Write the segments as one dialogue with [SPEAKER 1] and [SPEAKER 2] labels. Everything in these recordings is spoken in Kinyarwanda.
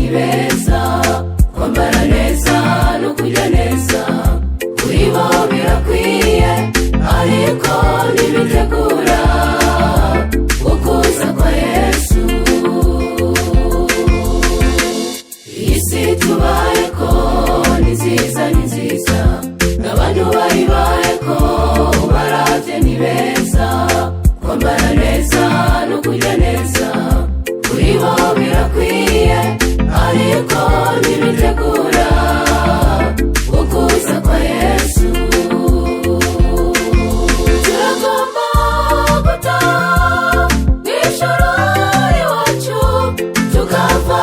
[SPEAKER 1] ni beza, kwambara neza no kurya neza kuri bo birakwiye, ariko ntibitegura ukuza kwa Yesu. Iyi si tubayeko ni nziza ni nziza, n'abantu bayibayeko baravye ni beza, kwambara neza no kurya neza kuri bo birakwiye, ariko ntibitegura ukuza kwa Yesu. Turagomba gutaha mw'ijuru iwacu, tukava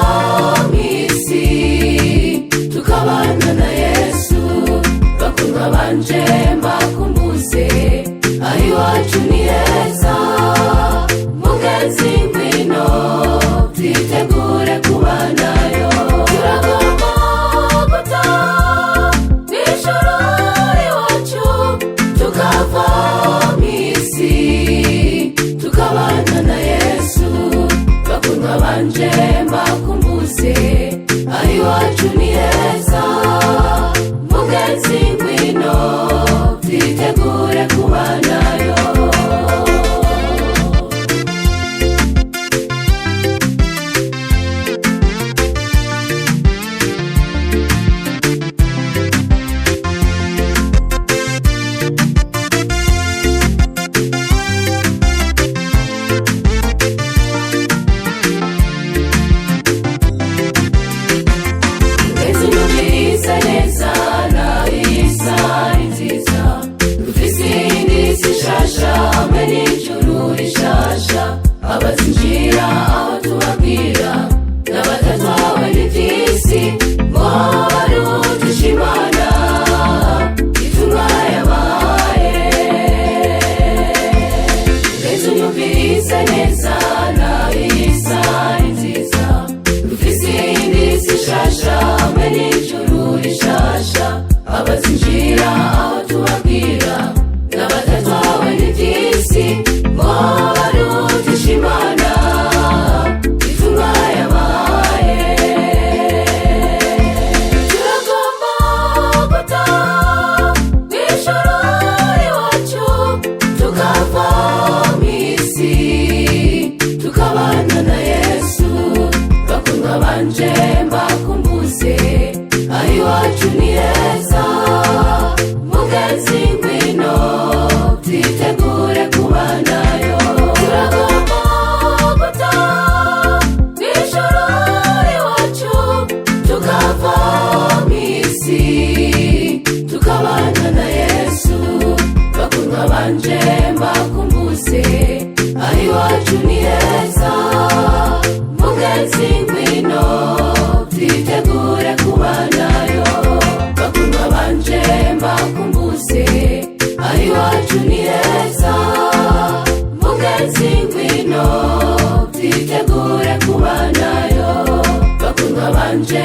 [SPEAKER 1] mw'isi tukabana na Yesu. Bakundwa banje mbakumbuze, aho iwacu ni heza, mugenzi ngwino twitegure kubanayo. Turagomba gutaha mw'ijuru iwacu, tukava mw'isi tukabana na Yesu. Bakundwa banje mbakumbuze, aho iwacu ni heza, mugenzi ngwino twitegure kubanayo. Abazinjira aho tubabwira n'abatatwawe n'ivy'isi, ngo barutisha Imana itumwa yabahaye. Mbese unyumvise neza, nawe iyi saha ni nziza, dufise iyindi si nshasha hamwe n'ijuru rishasha. Abazinjira aho tubabwira n'abatatwawe n'ivy'isi, ngo barutisha Imana itumwa yabahaye. Turagomba gutaha mw'ijuru iwacu, tukava mw'isi tukabana na Yesu. Bakundwa banje mbakumbuze, aho iwacu ni heza, mugenzi ngwino twitegure kubanayo. Turagomba gutaha mw'ijuru iwacu, tukava mw'isi tukabana na Yesu. Bakundwa banje mbakumbuze, aho iwacu ni heza, mugenzi ngwino twitegure kubanayo. Bakundwa banje mbakumbuze, aho iwacu ni heza, mugenzi ngwino twitegure kubanayo. Bakundwa banje